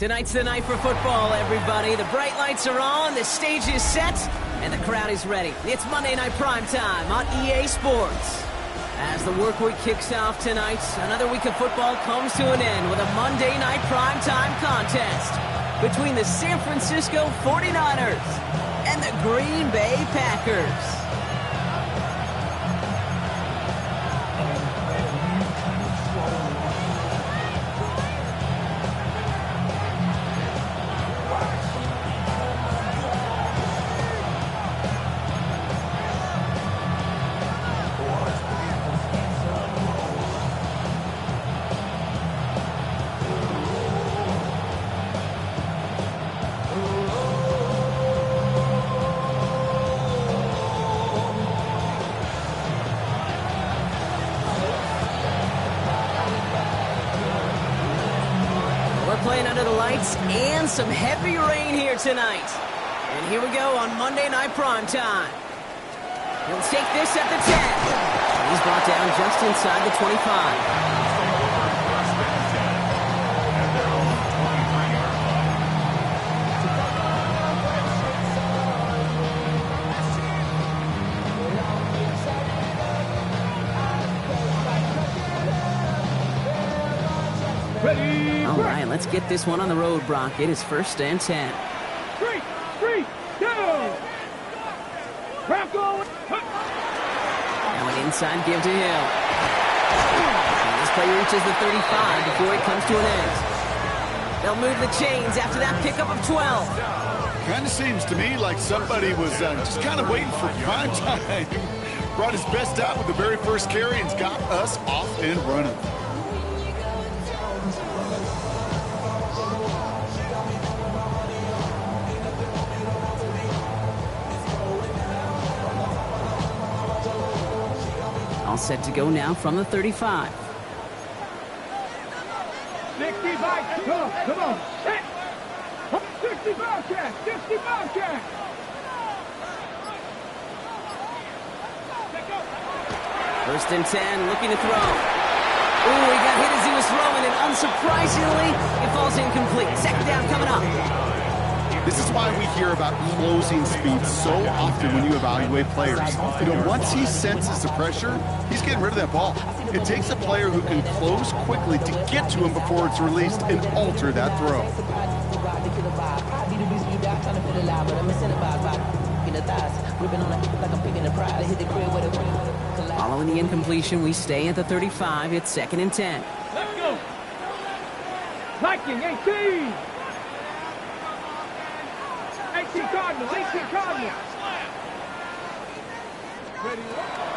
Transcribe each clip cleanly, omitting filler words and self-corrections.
Tonight's the night for football, everybody. The bright lights are on, the stage is set, and the crowd is ready. It's Monday Night Primetime on EA Sports. As the work week kicks off tonight, another week of football comes to an end with a Monday Night Primetime contest between the San Francisco 49ers and the Green Bay Packers. Playing under the lights and some heavy rain here tonight. And here we go on Monday Night Primetime. He'll take this at the 10. He's brought down just inside the 25. All right, let's get this one on the road, Brock. It is 1st and 10. 3, 2. Now an inside give to Hill. And this play reaches the 35 before it comes to an end. They'll move the chains after that pickup of 12. Kind of seems to me like somebody was just kind of waiting for prime time. Brought his best out with the very first carry and's got us off and running. All set to go now from the 35. 65, come on. 65 catch, 65 catch. First and 10, looking to throw. Ooh, he got hit as he was throwing, and unsurprisingly, it falls incomplete. 2nd down coming up. This is why we hear about closing speed so often when you evaluate players. You know, once he senses the pressure, he's getting rid of that ball. It takes a player who can close quickly to get to him before it's released and alter that throw. Following the incompletion, we stay at the 35. It's 2nd and 10. Let's go. Viking 18. 18 Cardinals.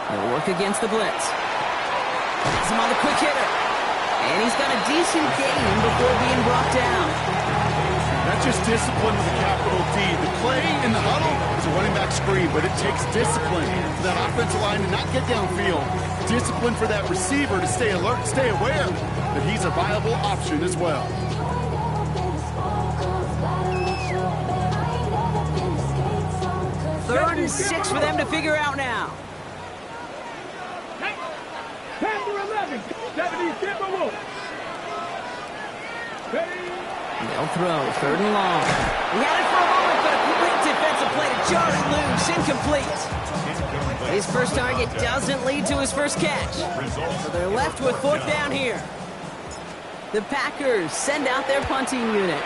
He'll work against the blitz. Has him on the quick hitter. And he's got a decent gain before being brought down. Not just discipline with a capital D. The play in the huddle is a running back screen, but it takes discipline for that offensive line to not get downfield. Discipline for that receiver to stay alert, stay aware that he's a viable option as well. Third and 6 for them to figure out now. 10 to 11. 70 Timberwolves. They'll throw. 3rd and long. He had it for a moment, but a great defensive play to jar it loose. Incomplete. His first target doesn't lead to his first catch. So they're left with 4th down here. The Packers send out their punting unit.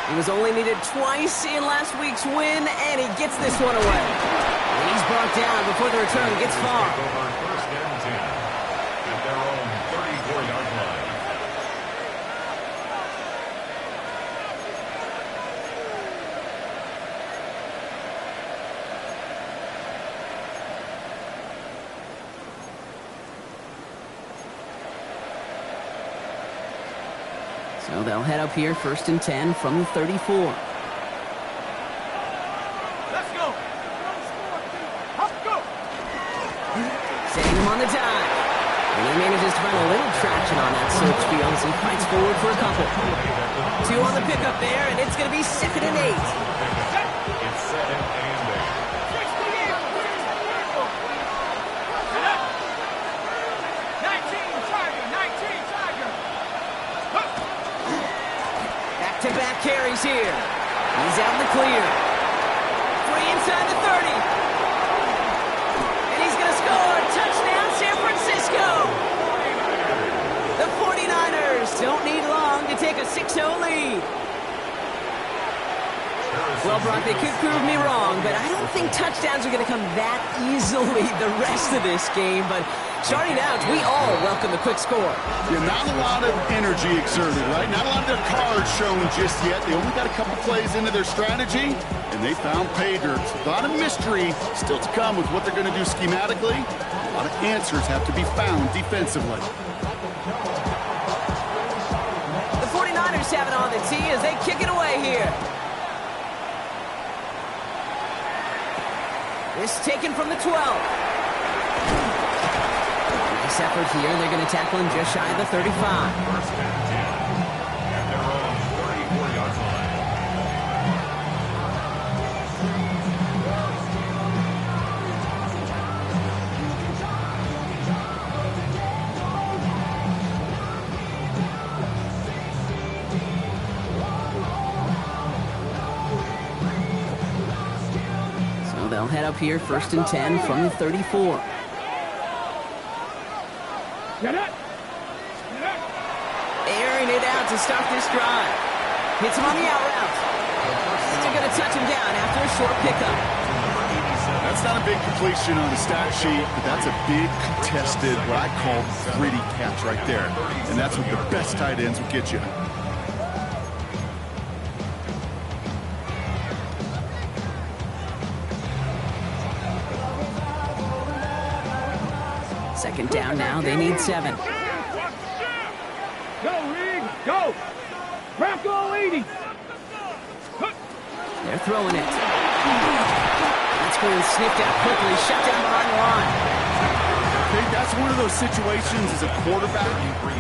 He was only needed twice in last week's win, and he gets this one away. And he's brought down before the return gets far. First and 10 at their own 34-yard line. So they'll head up here 1st and 10 from the 34. Let's go. Setting him on the dive. And he manages to find a little traction on that search field as he fights forward for a couple. 2 on the pickup there, and it's going to be 2nd and 8. It's 2nd and 8. carries here. He's out in the clear. Free inside the 30. And he's going to score. Touchdown, San Francisco. The 49ers don't need long to take a 6-0 lead. Well, Brock, they could prove me wrong, but I don't think touchdowns are going to come that easily the rest of this game. But starting out, we all welcome the quick score. Yeah, not a lot of energy exerted, right? Not a lot of their cards shown just yet. They only got a couple plays into their strategy, and they found pay dirt. A lot of mystery still to come with what they're going to do schematically. A lot of answers have to be found defensively. The 49ers have it on the tee as they kick it away here. This taken from the 12. Nice effort here. They're going to tackle him just shy of the 35. First and 10 at their own 34-yard line. They'll head up here, 1st and 10 from the 34. Airing it out to start this drive. Hits him on the out route. And they're going to touch him down after a short pickup. That's not a big completion on the stat sheet, but that's a big contested, what I call gritty catch right there. And that's what the best tight ends will get you. Second down now. They need 7. Go, Reed, go. Bronco 80. They're throwing it. That's going sniffed out quickly. Shut down behind the line. Okay, that's one of those situations as a quarterback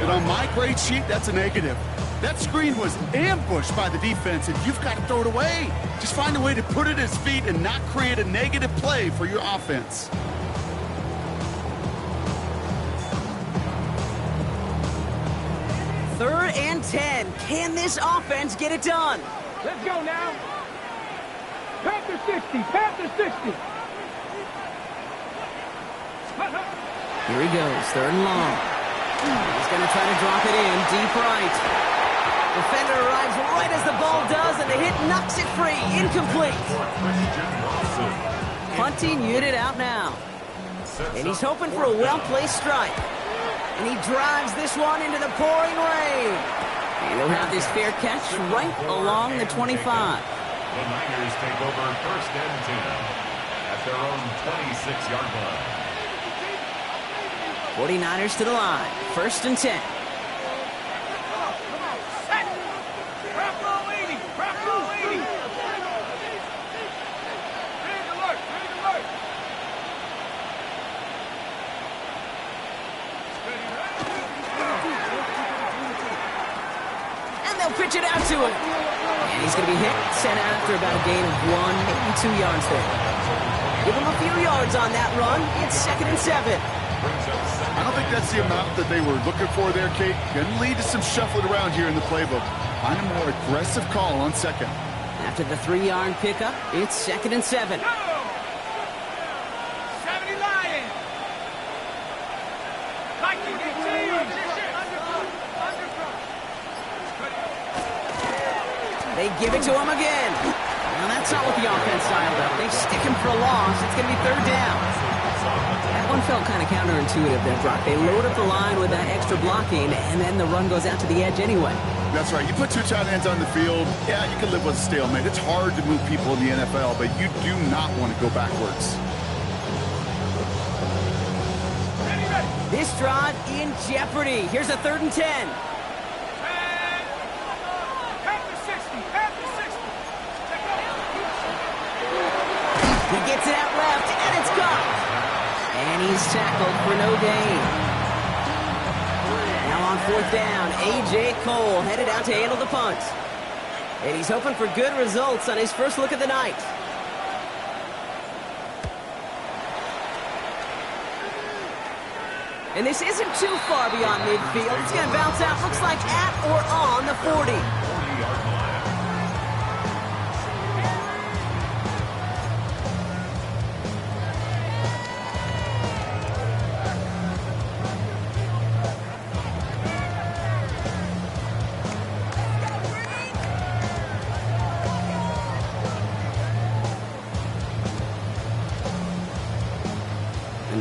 that on my grade sheet, that's a negative. That screen was ambushed by the defense, and you've got to throw it away. Just find a way to put it at his feet and not create a negative play for your offense. Third and 10. Can this offense get it done? Let's go now. Panther 60. Panther 60. Here he goes. 3rd and long. He's going to try to drop it in. Deep right. Defender arrives right as the ball does, and the hit knocks it free. Incomplete. Punting unit out now. And he's hoping for a well-placed strike. And he drives this one into the pouring rain. And he'll have this fair catch right along the 25. The Niners take over 1st and 10 at their own 26-yard line. 49ers to the line. 1st and 10. Bronco 80. Bronco 80. Big alert. Big alert. And they'll pitch it out to him. And he's going to be hit, sent out after about a gain of 1, maybe 2 yards there. Give him a few yards on that run. It's 2nd and 7. I don't think that's the amount that they were looking for there, Kate. Going to lead to some shuffling around here in the playbook. Find a more aggressive call on 2nd. After the 3-yard pickup, it's 2nd and 7. 70 Lions. Viking 18. They give it to him again. Well, that's not what the offense styled up. They stick him for a loss. It's going to be 3rd down. That one felt kind of counterintuitive there, Brock. They load up the line with that extra blocking, and then the run goes out to the edge anyway. That's right. You put 2 tight ends on the field, yeah, you can live with a stalemate. It's hard to move people in the NFL, but you do not want to go backwards. This drive in jeopardy. Here's a 3rd and 10. Panther 60. Panther 60. He gets it out left, and it's caught. And he's tackled for no gain. Now on 4th down, A.J. Cole headed out to handle the punt. And he's hoping for good results on his first look of the night. And this isn't too far beyond midfield. It's going to bounce out, looks like at or on the 40.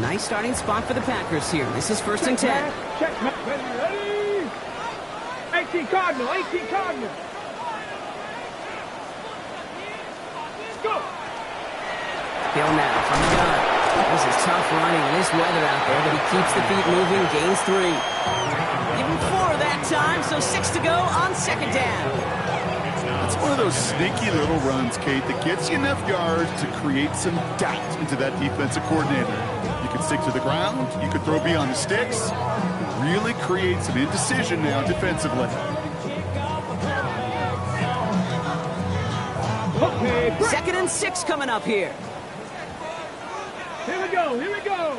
nice starting spot for the Packers here. This is 1st and 10. Check, ready? 18 Cardinal, 18 Cardinal. Go. Hill now from the gun. This is tough running in this weather out there, but he keeps the feet moving, gains 3. Give him 4 that time, so 6 to go on 2nd down. It's one of those sneaky little runs, Kate, that gets you enough yards to create some doubt into that defensive coordinator. You can stick to the ground, you could throw beyond the sticks, really create some indecision now defensively. Okay, 2nd and 6 coming up here. Here we go, here we go.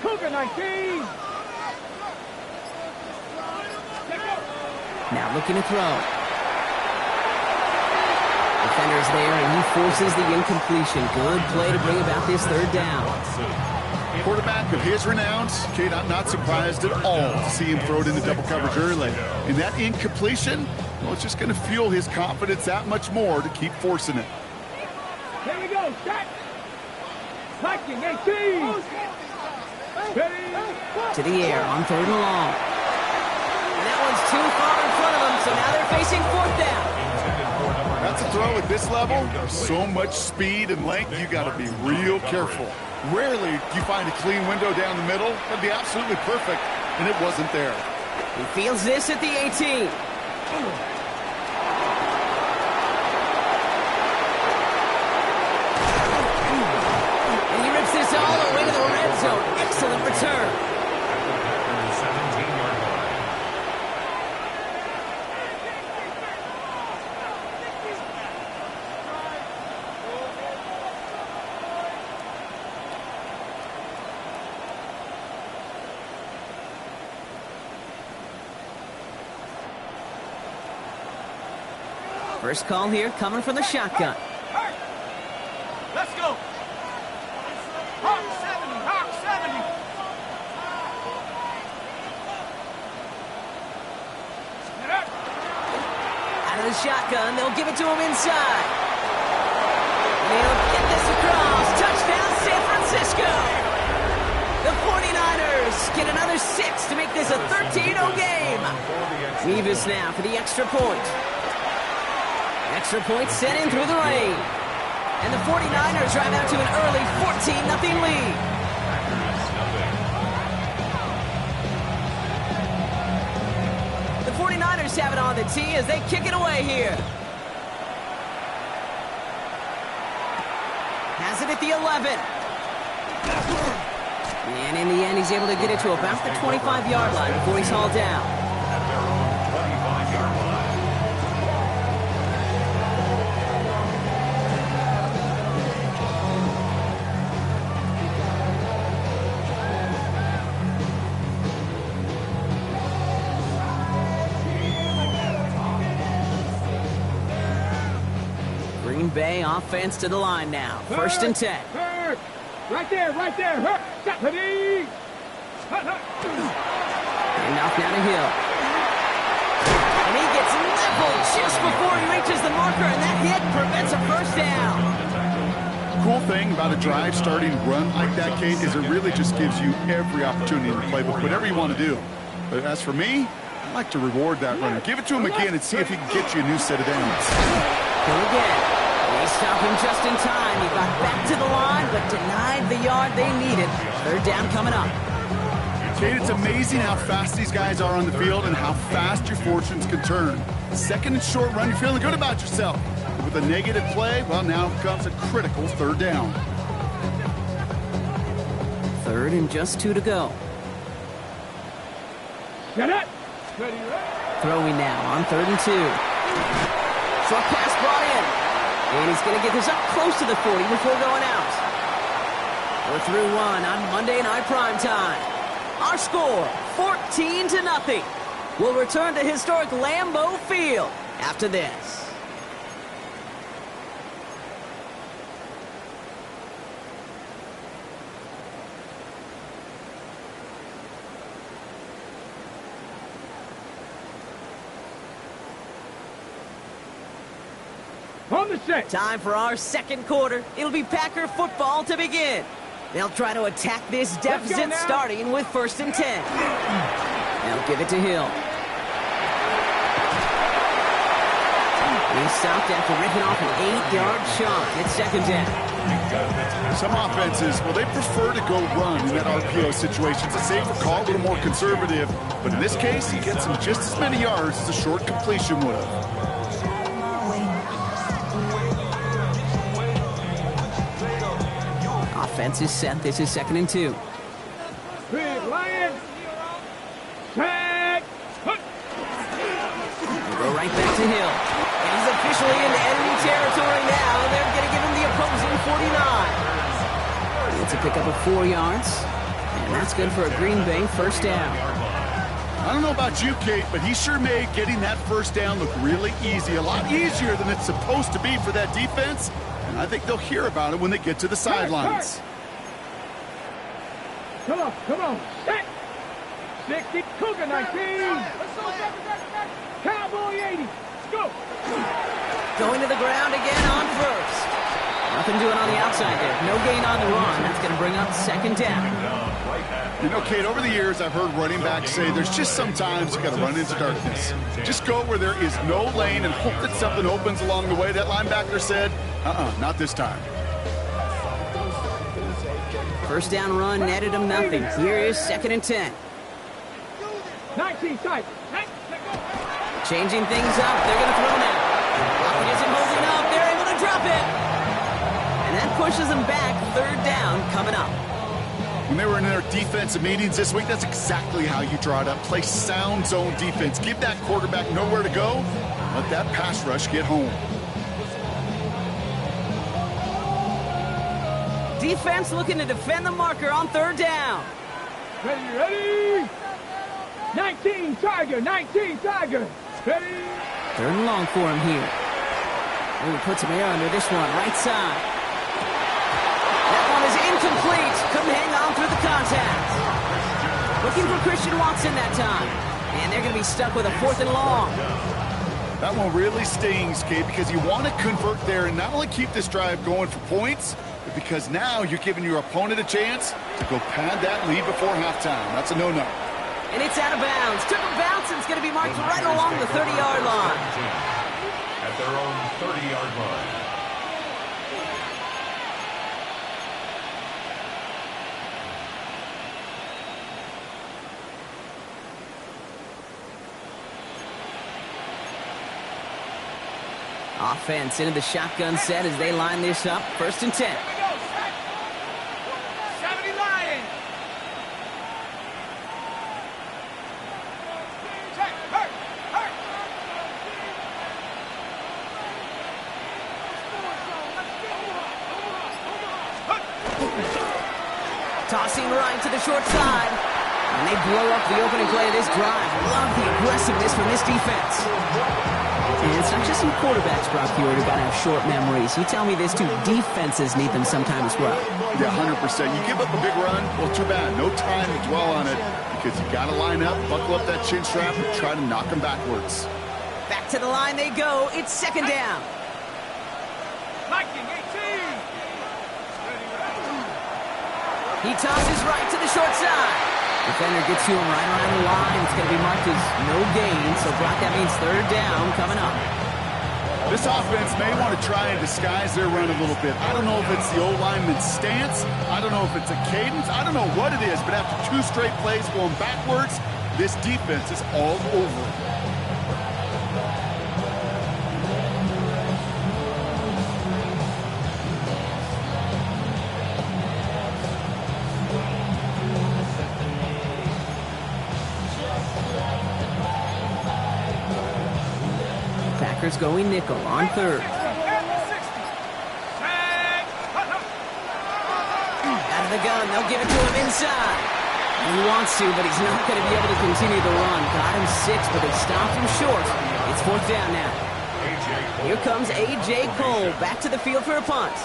Cougar 19. Now looking to throw. Defender's there, and he forces the incompletion. Good play to bring about this 3rd down. Quarterback of his renown, Kate, I'm not surprised at all to see him throw it into double coverage early. And that incompletion, well, it's just going to fuel his confidence that much more to keep forcing it. Here we go, set. Viking 18. Ready? To the air on 3rd and long. And that one's too far in front of them, so now they're facing 4th down. That's a throw at this level. So much speed and length, you got to be real careful. Rarely do you find a clean window down the middle. That'd be absolutely perfect, and it wasn't there. He fields this at the 18. And he rips this all the way to the red zone. Excellent return. First call here coming from the shotgun. Let's go. Hawk 70, Hawk 70. Out of the shotgun, they'll give it to him inside. And he'll get this across. Touchdown, San Francisco. The 49ers get another 6 to make this a 13-0 game. Nevis now for the extra point. Extra point sent in through the rain. And the 49ers drive out to an early 14-0 lead. The 49ers have it on the tee as they kick it away here. Has it at the 11. And in the end, he's able to get it to about the 25-yard line before he's hauled down. Green Bay offense to the line now. 1st and 10. Right there, right there. Stop, ready. And knocked down a hill. And he gets leveled just before he reaches the marker, and that hit prevents a 1st down. Cool thing about a drive starting run like that, Kate, is it really just gives you every opportunity in the playbook, whatever you want to do. But as for me, I like to reward that runner. Give it to him again and see if he can get you a new set of downs. Go again. They stop him just in time. He got back to the line, but denied the yard they needed. 3rd down coming up. Kate, it's amazing how fast these guys are on the field and how fast your fortunes can turn. 2nd and short run, you're feeling good about yourself. With a negative play, well, now comes a critical 3rd down. 3rd and just 2 to go. Get it. Ready. Throwing now on 3rd and 2. Short pass brought in. And he's going to get this up close to the 40 before going out. We're through 1 on Monday Night Primetime. Our score, 14-0. We'll return to historic Lambeau Field after this. On the set. Time for our 2nd quarter. It'll be Packer football to begin. They'll try to attack this deficit starting with 1st and 10. They'll give it to Hill. He's stopped after ripping off an 8-yard chunk. It's 2nd down. Some offenses, well, they prefer to go run in that RPO situation. It's a safer call, a little more conservative. But in this case, he gets him just as many yards as a short completion would have. Offense is set. This is 2nd and 2. Big Lion. Tag. We'll go right back to Hill. And he's officially in enemy territory now. They're going to give him the opposing 49. It's a pickup of 4 yards. And that's good for a Green Bay 1st down. I don't know about you, Kate, but he sure made getting that 1st down look really easy. A lot easier than it's supposed to be for that defense. And I think they'll hear about it when they get to the sidelines. Come on. Set. 60. Cougar 19. Cowboy 80. Let's go. Going to the ground again on 1st. Nothing doing on the outside there. No gain on the run. That's going to bring up 2nd down. You know, Kate, over the years, I've heard running backs say there's just sometimes you got to run into darkness. Just go where there is no lane and hope that something opens along the way. That linebacker said, not this time. 1st down run netted him nothing. Here is 2nd and 10. 19 tight. Changing things up. They're going to throw now. Lockett isn't holding up. They're able to drop it. And that pushes them back. 3rd down coming up. When they were in their defensive meetings this week, that's exactly how you draw it up. Play sound zone defense. Give that quarterback nowhere to go. Let that pass rush get home. Defense looking to defend the marker on 3rd down. Ready. 19 Tiger. Ready. 3rd and long for him here. Oh, he puts him air under this one. Right side. That one is incomplete. Couldn't hang on through the contact. Looking for Christian Watson that time. And they're going to be stuck with a 4th and long. That one really stings, Kate, because you want to convert there and not only keep this drive going for points, but because now you're giving your opponent a chance to go pad that lead before halftime. That's a no-no. And it's out of bounds. Took a bounce, and it's going to be marked right along the 30-yard line. At their own 30-yard line. Offense into the shotgun set as they line this up. 1st and 10. 70 Lion. Tossing right to the short side. And they blow up the opening play of this drive. Love the aggressiveness from this defense. And it's not just some quarterbacks, Brock Huard, who got to have short memories. You tell me this too, defenses need them sometimes as well. Yeah, 100%. You give up a big run, well, too bad. No time to dwell on it because you got to line up, buckle up that chin strap, and try to knock them backwards. Back to the line they go. It's 2nd down. Viking 18. He tosses right to the short side. Defender gets to him right around the line. It's going to be marked as no gain. So, Brock, that means 3rd down coming up. This offense may want to try and disguise their run a little bit. I don't know if it's the old lineman's stance. I don't know if it's a cadence. I don't know what it is. But after 2 straight plays going backwards, this defense is all over it. Packers going nickel on 3rd. Out of the gun, they'll give it to him inside. He wants to, but he's not going to be able to continue the run. Got him 6, but they stopped him short. It's 4th down now. Here comes A.J. Cole back to the field for a punt.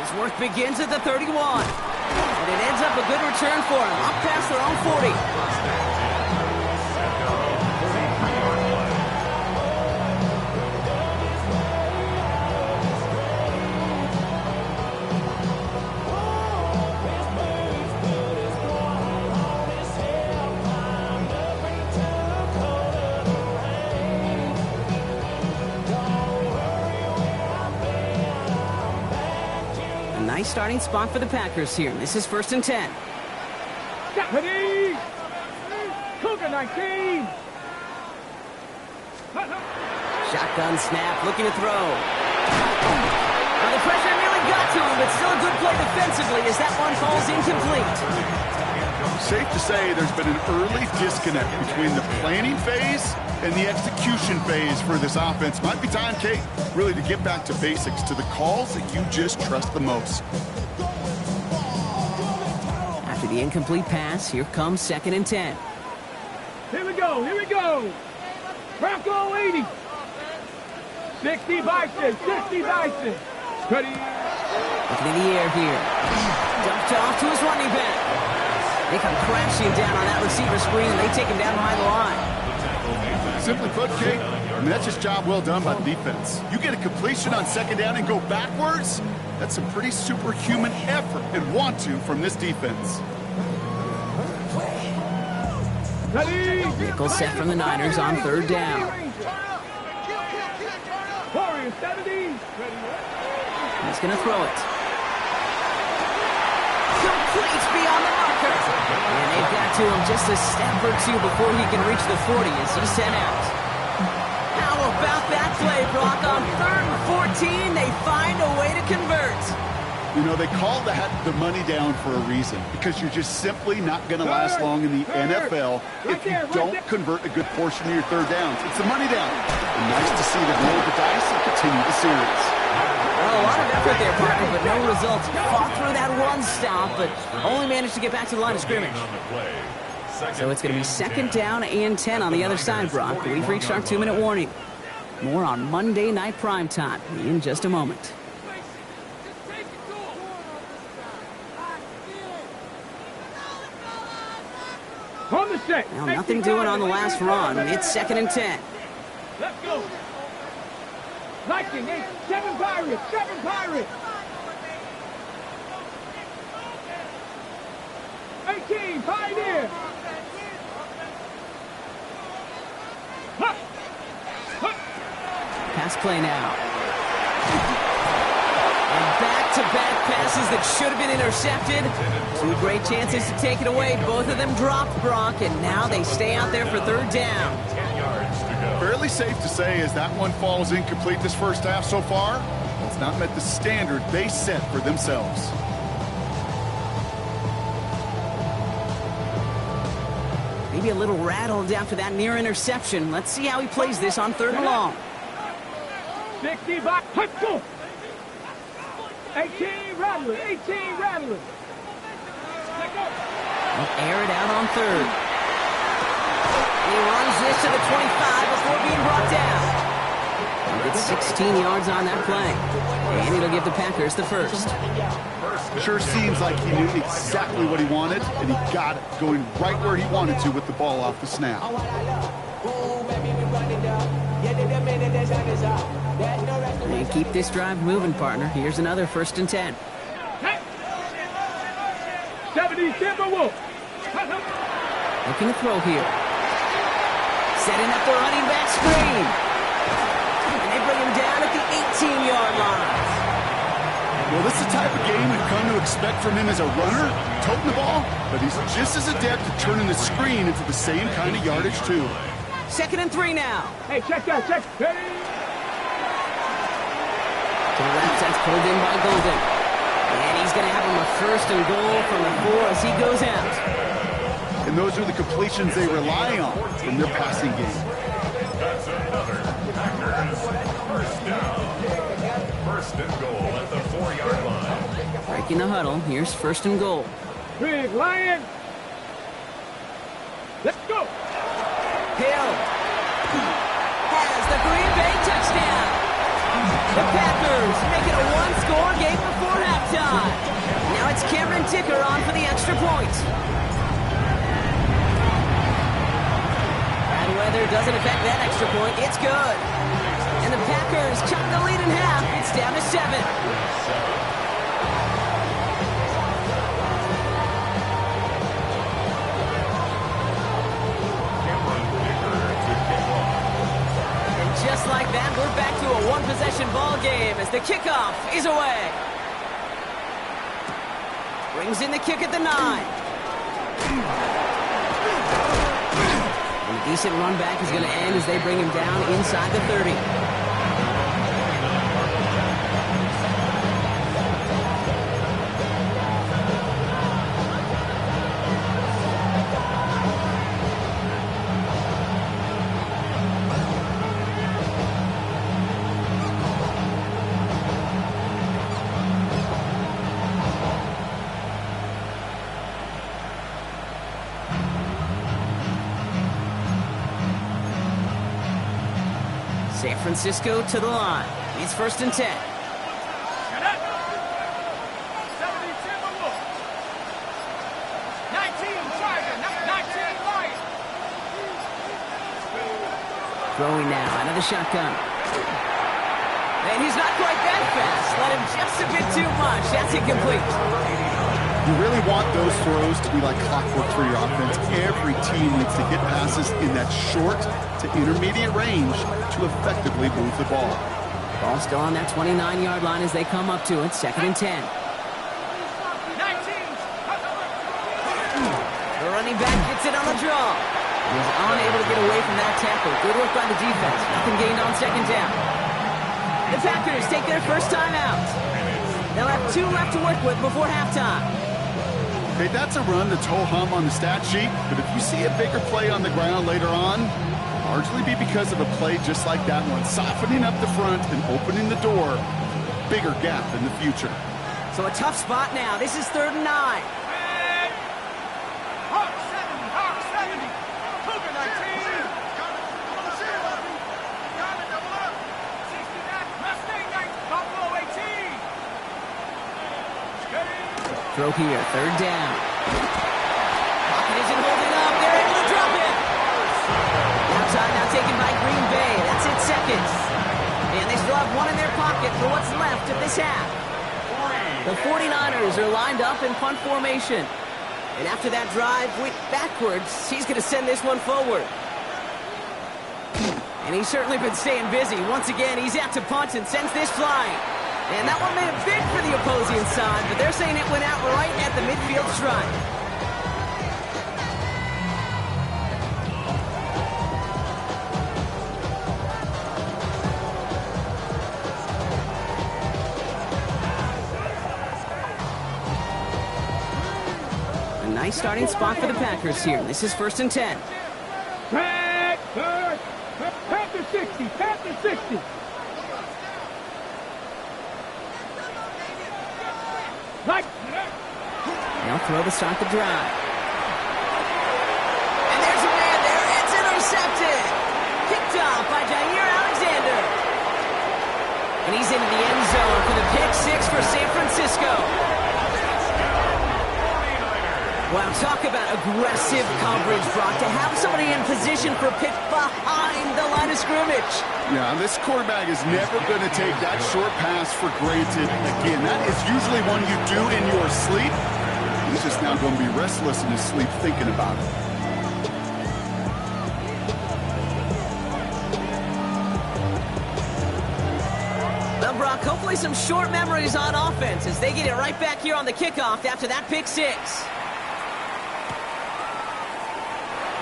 His work begins at the 31. And it ends up a good return for him. Up past their own 40. nice starting spot for the Packers here. This is 1st and 10. Ready? Cougar 19. Shotgun snap, looking to throw. Well, the pressure nearly got to him, but still a good play defensively as that one falls incomplete. Safe to say there's been an early disconnect between the planning phase and the execution phase for this offense. Might be time, Kate, really to get back to basics, to the calls that you just trust the most. After the incomplete pass, here comes 2nd and 10. Here we go, here we go. Bronco 80. 60 Bison, 60 Bison. Ready? Looking in the air here. Dumped off to his running back. They come crashing down on that receiver screen, and they take him down behind the line. Simply put, Kate, that's just job well done by the defense. You get a completion on 2nd down and go backwards, that's some pretty superhuman effort and want to from this defense. Ready? Vehicle set from the Niners on 3rd down. Warriors 70. He's going to throw it. Complete beyond the marker. And they've got to him just a step or two before he can reach the 40 as he's sent out. How about that play, Brock? On 3rd and 14, they find a way to convert. You know, they call that the money down for a reason, because you're just simply not going to last long in the NFL if you don't convert a good portion of your 3rd downs. It's the money down. And nice to see them roll the dice and continue the series. Well, a lot of effort there, partner, but no results. Fought through that run stop, but only managed to get back to the line of scrimmage. So it's going to be 2nd down and 10 on the other side, Brock. We've reached our 2-minute warning. More on Monday Night Primetime in just a moment. On the set. Well, nothing doing on the last run. It's 2nd and 10. Let's go. Lightning, 7 Pirates, 7 Pirates. 18, Pioneer. Pass play now. And back-to-back passes that should have been intercepted. 2 great chances to take it away. Both of them dropped, Brock, and now they stay out there for 3rd down. Fairly safe to say as that one falls incomplete this first half so far, it's not met the standard they set for themselves. Maybe a little rattled after that near interception. Let's see how he plays this on 3rd and long. 60 back. Let's go. 18 Rattler, 18 Rattler. Air it out on 3rd. He runs this to the 25 before being brought down. He gets 16 yards on that play. And it'll give the Packers the first. Sure seems like he knew exactly what he wanted, and he got it, going right where he wanted to with the ball off the snap. And keep this drive moving, partner. Here's another 1st and 10. 70 Timberwolves. Looking to throw here. Setting up the running back screen. And they bring him down at the 18-yard line. Well, this is the type of game we've come to expect from him as a runner, toting the ball, but he's just as adept at turning the screen into the same kind of yardage, too. 2nd and 3 now. Hey, check that, check. Ready? To the left, that's pulled in by Golden. And he's going to have him a 1st and goal from the 4 as he goes out. And those are the completions they rely on from their passing game. That's another Packers 1st down. 1st and goal at the 4-yard line. Breaking the huddle. Here's 1st and goal. Big Lion. Let's go. Hill has the Green Bay touchdown. The Packers make it a 1-score game before halftime. Now it's Cameron Dicker on for the extra point. Bad weather doesn't affect that extra point. It's good. And the Packers cut the lead in half. It's down to 7. Just like that, we're back to a one-possession ball game as the kickoff is away. Brings in the kick at the 9. And a decent run back is going to end as they bring him down inside the 30. San Francisco to the line. It's 1st and 10. Throwing now out of the shotgun. And he's not quite that fast. Let him just a bit too much. That's incomplete. You really want those throws to be like clockwork for your offense. Every team needs to hit passes in that short to intermediate range to effectively move the ball. Ball still on that 29-yard line as they come up to it. 2nd and 10. The running back gets it on the draw. He's unable to get away from that tackle. Good work by the defense. Nothing gained on 2nd down. The Packers take their first time out. They'll have 2 left to work with before halftime. Okay, that's a run that's ho-hum on the stat sheet, but if you see a bigger play on the ground later on, largely be because of a play just like that one, softening up the front and opening the door, bigger gap in the future. So a tough spot now. This is 3rd and 9. Throw here, 3rd down. Pocket isn't holding up. They're able to drop it. Outside now taken by Green Bay. That's it, 2nd. And they still have 1 in their pocket for what's left of this half. The 49ers are lined up in punt formation. And after that drive went backwards, he's going to send this one forward. And he's certainly been staying busy. Once again, he's out to punt and sends this flying. And that one made it big for the opposing side, but they're saying it went out right at the midfield stripe. A nice starting spot for the Packers here. This is 1st and 10. Packers 60, Packers 60. Now throw to start the drive. And there's a man there. It's intercepted. Picked off by Jair Alexander. And he's into the end zone for the pick 6 for San Francisco. Wow, talk about aggressive coverage, Brock. To have somebody in position for a pick behind the line of scrimmage. Yeah, this quarterback is never going to take that short pass for granted. Again, that is usually one you do in your sleep. He's just now going to be restless in his sleep thinking about it. Well, Brock, hopefully some short memories on offense as they get it right back here on the kickoff after that pick 6.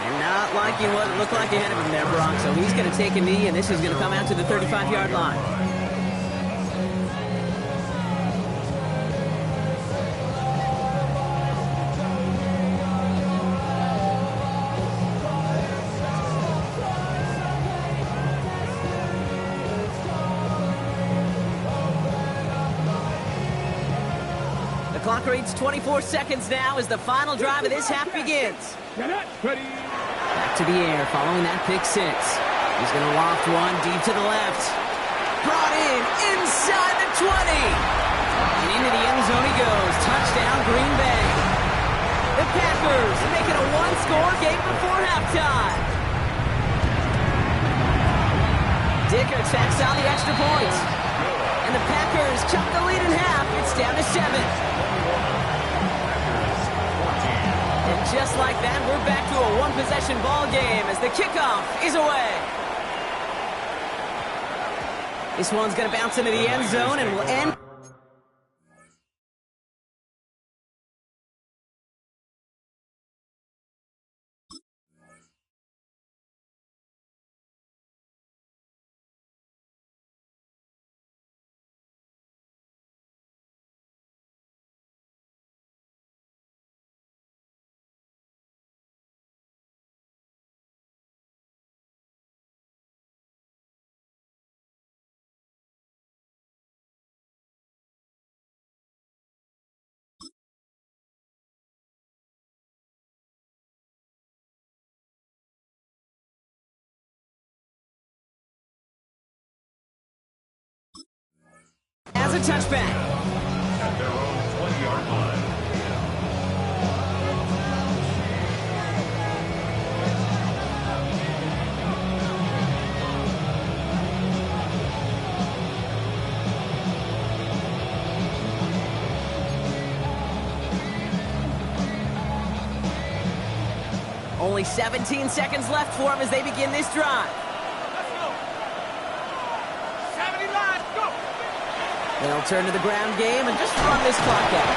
And not liking what it looked like ahead of him there, Brock. So he's going to take a knee, and this is going to come out to the 35-yard line. The clock reads 24 seconds now as the final drive of this half begins. Back to the air following that pick 6. He's going to loft one deep to the left. Brought in inside the 20. And into the end zone he goes. Touchdown Green Bay. The Packers make it a one-score game before halftime. Dicker tacks on the extra point. And the Packers cut the lead in half. It's down to 7. And just like that, we're back to a one-possession ball game as the kickoff is away. This one's going to bounce into the end zone and will end. has a touchback. At their own 20-yard line. Only 17 seconds left for him as they begin this drive. Let's go. 70 lines, go. They'll turn to the ground game and just run this clock out.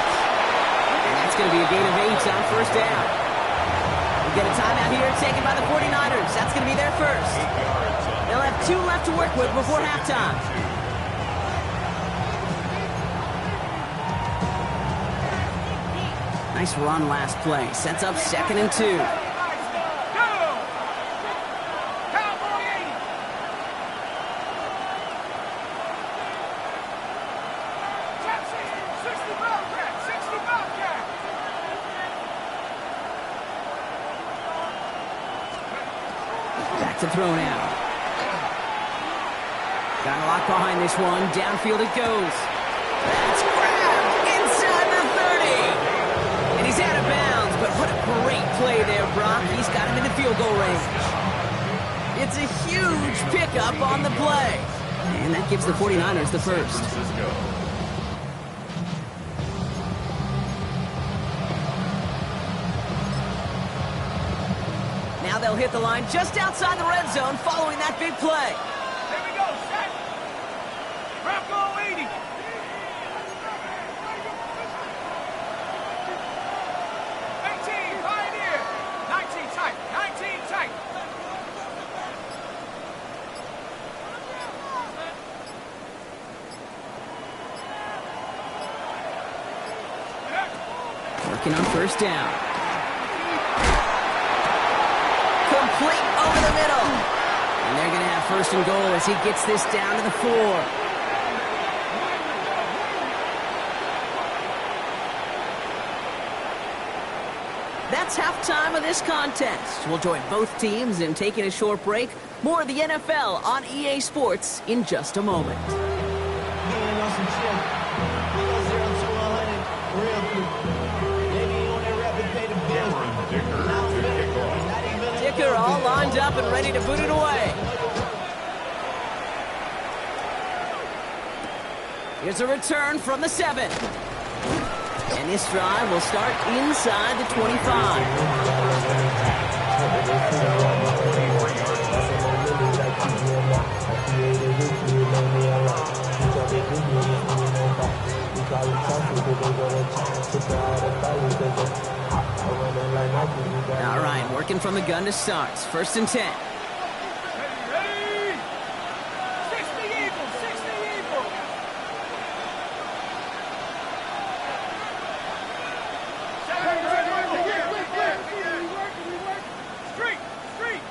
And that's going to be a gain of 8 on first down. We get a timeout here taken by the 49ers. That's going to be their first. They'll have 2 left to work with before halftime. Nice run last play. Sets up 2nd and 2. To throw now. Got a lot behind this one. Downfield it goes. That's grabbed inside the 30. And he's out of bounds, but what a great play there, Brock. He's got him in the field goal range. It's a huge pickup on the play. And that gives the 49ers the first. Now they'll hit the line just outside the red zone following that big play. Here we go, set. Bronco 80. 18, Pioneer. 19 tight, 19 tight. Working on first down. Complete over the middle. And they're going to have 1st and goal as he gets this down to the 4. That's halftime of this contest. We'll join both teams in taking a short break. More of the NFL on EA Sports in just a moment. Dicker all lined up and ready to boot it away. Here's a return from the 7. And this drive will start inside the 25. All right, working from the gun to start. 1st and 10. Ready? 60 Eagles, 60 Eagles. Street, street.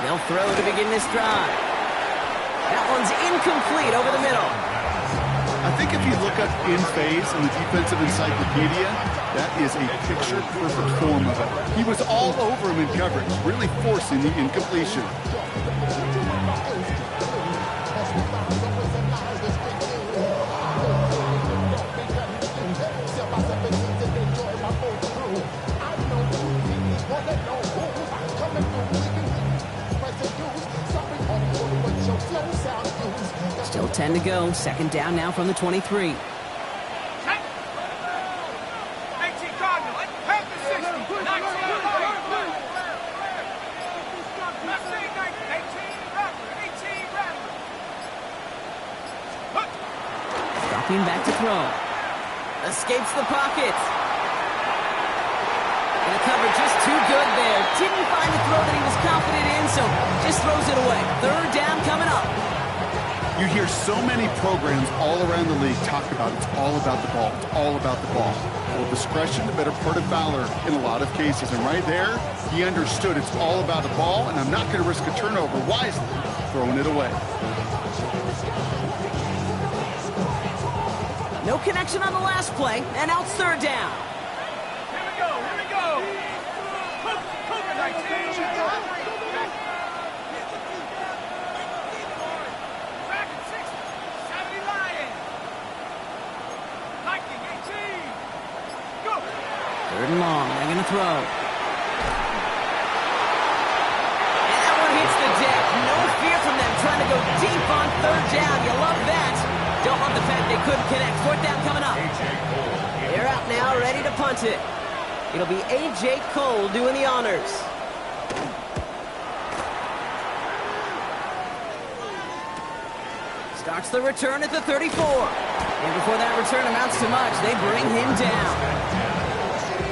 They'll throw to begin this drive. That one's incomplete over the middle. I think if you look up in phase in the defensive encyclopedia, that is a picture-perfect form of it. He was all over him in coverage, really forcing the incompletion. Still 10 to go. 2nd down now from the 23. Dropping back to throw. Escapes the pocket. And the cover just too good there. Didn't find the throw that he was confident in, so just throws it away. 3rd down coming up. You hear so many programs all around the league talk about it's all about the ball. It's all about the ball. Well, discretion, the better part of valor in a lot of cases. And right there, he understood it's all about the ball, and I'm not going to risk a turnover wisely, throwing it away. No connection on the last play, and now it's 3rd down. Here we go, here we go. Third and long. They're going to throw. And that one hits the deck. No fear from them trying to go deep on third down. You love that. Don't love the fact they couldn't connect. Fourth down coming up. They're out now, ready to punt it. It'll be A.J. Cole doing the honors. Starts the return at the 34. And before that return amounts to much, they bring him down.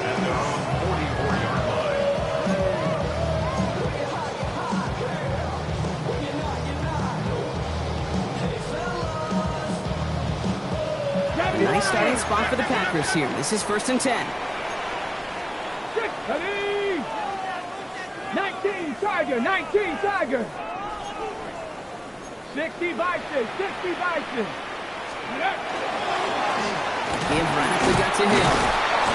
And they're on the 44-yard line. Nice starting spot for the Packers here. This is 1st and 10. 19 Tiger, 19 Tiger. 60 Bison, 60 Bison. Give right up the gut to Hill.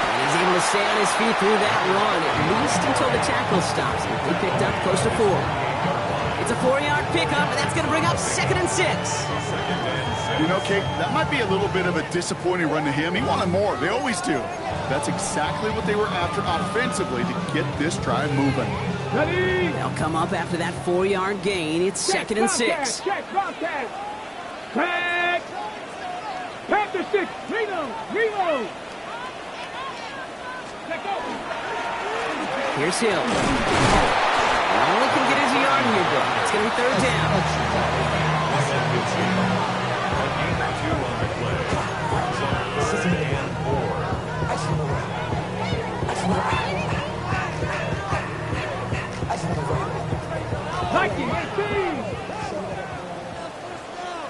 And he's able to stay on his feet through that run, at least until the tackle stops. He picked up close to 4. It's a 4-yard pickup, and that's going to bring up 2nd and 6. You know, Kate, that might be a little bit of a disappointing run to him. He wanted more. They always do. That's exactly what they were after offensively to get this drive moving. Ready? They'll come up after that 4-yard gain. It's 2nd and 6. Check, contact. Crack. Panther 6. Reload. Let go. Here's Hill. Only can get his yard here, though. It's going to be 3rd down.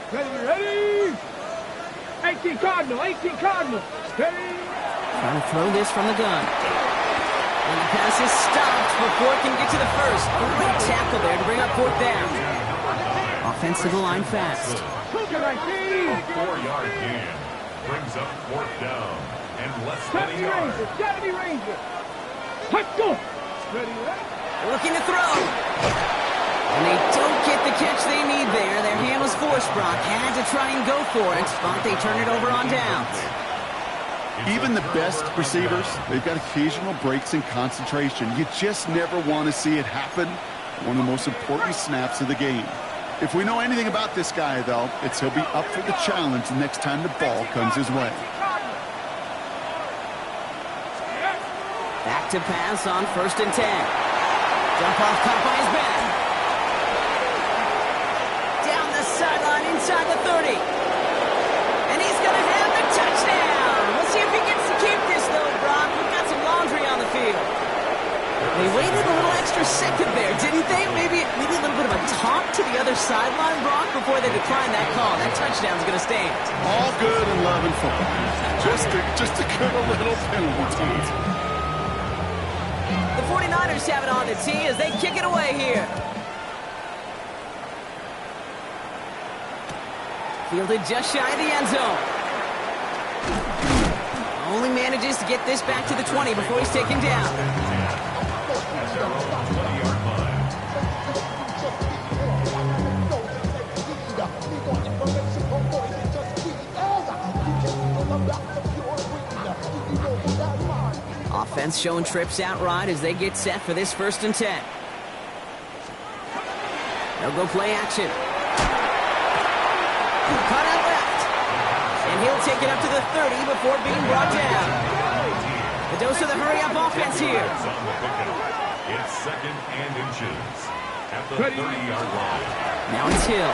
Ready? 18 Cardinal. Ready? Trying to throw this from the gun. And the pass is stopped before it can get to the first. Great tackle there to bring up 4th down. Offensive line fast. 4-yard gain brings up 4th down and less than a yard. Ranger. Let's go. Ready? Looking to throw. And they don't get the catch they need there. Their hand was forced, Brock. Had to try and go for it, but they turn it over on downs. Even the best receivers, they've got occasional breaks in concentration. You just never want to see it happen. One of the most important snaps of the game. If we know anything about this guy, though, it's he'll be up for the challenge the next time the ball comes his way. Back to pass on 1st and 10. Jump off caught by his back. Down the sideline inside the 30. And he's going to have the touchdown. We'll see if he gets to keep this, though, Brock. We've got some laundry on the field. They waited a little extra second there, didn't they? Maybe a little bit of a talk to the other sideline, Brock, before they declined that call. That touchdown's going to stand. All good in love and football. Just a good little penalty. The 49ers have it on the tee as they kick it away here. Fielded just shy of the end zone. Only manages to get this back to the 20 before he's taken down. Offense showing trips out right as they get set for this 1st and 10. They'll go play action. Cut out left. And he'll take it up to the 30 before being brought down. The dose of the hurry-up offense here. It's 2nd and inches at the 30-yard line. Now it's Hill.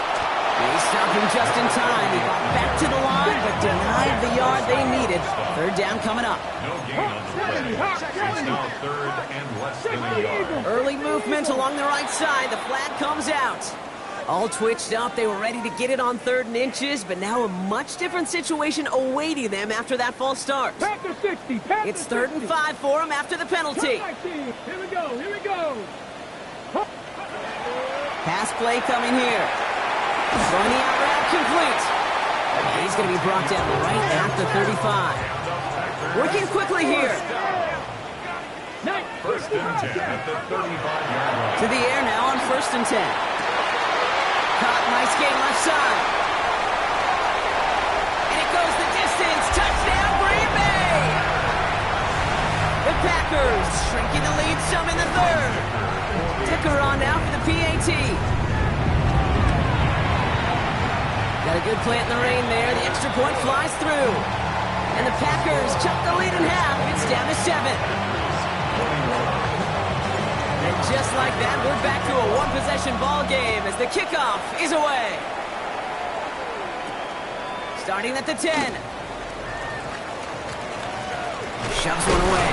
They stopped him just in time. He got back to the line, but denied the yard they needed. 3rd down coming up. No gain on the play. It's now 3rd and less than a yard. Early movement along the right side. The flag comes out. All twitched up. They were ready to get it on 3rd and inches, but now a much different situation awaiting them after that false start. Panther 60. It's 3rd and 5 for them after the penalty. Here we go. Pass play coming here. Throwing the out route complete. And he's going to be brought down right at the 35. Working quickly here. 1st and 10 at the 35-yard line. To the air now on 1st and 10. Caught, nice game left side. And it goes the distance. Touchdown, Green Bay! The the Packers, shrinking the lead some in the third. Ticker on now for the PAT. Got a good play in the rain there. The extra point flies through. And the Packers chop the lead in half. It's down to 7. And just like that, we're back to a one-possession ball game as the kickoff is away. Starting at the 10. Shoves one away.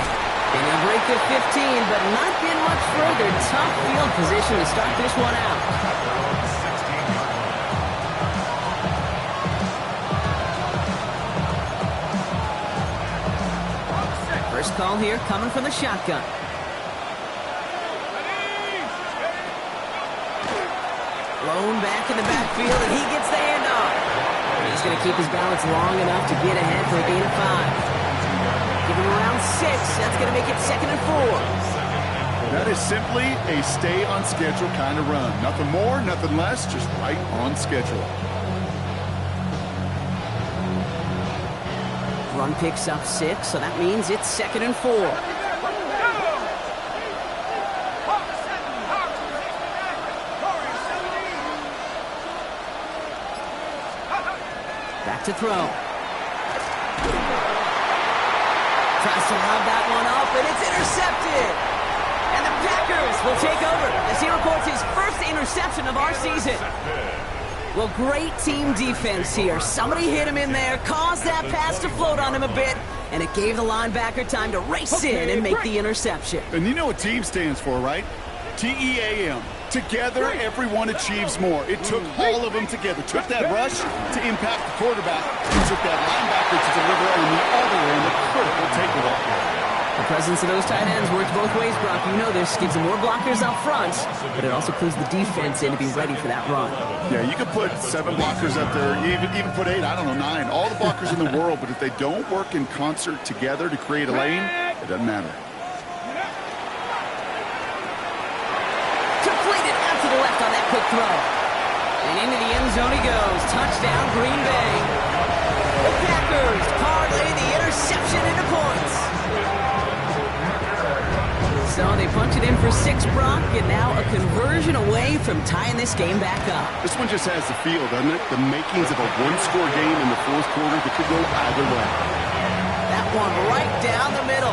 And he'll break the 15, but not get much further. Tough field position to start this one out. First call here coming from the shotgun. Blown back in the backfield, and he gets the handoff. He's going to keep his balance long enough to get ahead for a gain of 5. Give him around 6. That's going to make it 2nd and 4. That is simply a stay on schedule kind of run. Nothing more, nothing less, just right on schedule. Run picks up 6, so that means it's 2nd and 4. Back to throw. Tries to lob that one up, and it's intercepted. And the Packers will take over as he reports his first interception of our season. Well, great team defense here. Somebody hit him in there, caused that pass to float on him a bit, and it gave the linebacker time to race in and make the interception. And you know what team stands for, right? T-E-A-M. Together, everyone achieves more. It took all of them together. It took that rush to impact the quarterback. It took that linebacker to deliver on the other end, a critical takeaway. The presence of those tight ends works both ways, Brock. You know this. Gives them more blockers up front, but it also clues the defense in to be ready for that run. Yeah, you could put 7 blockers up there, even put 8, I don't know, 9. All the blockers in the world, but if they don't work in concert together to create a lane, it doesn't matter. Completed out to the left on that quick throw. And into the end zone he goes. Touchdown, Green Bay. The Packers parlay the interception into points. So they punch it in for 6, Brock, and now a conversion away from tying this game back up. This one just has the feel, doesn't it? The makings of a one-score game in the fourth quarter that could go either way. That one right down the middle.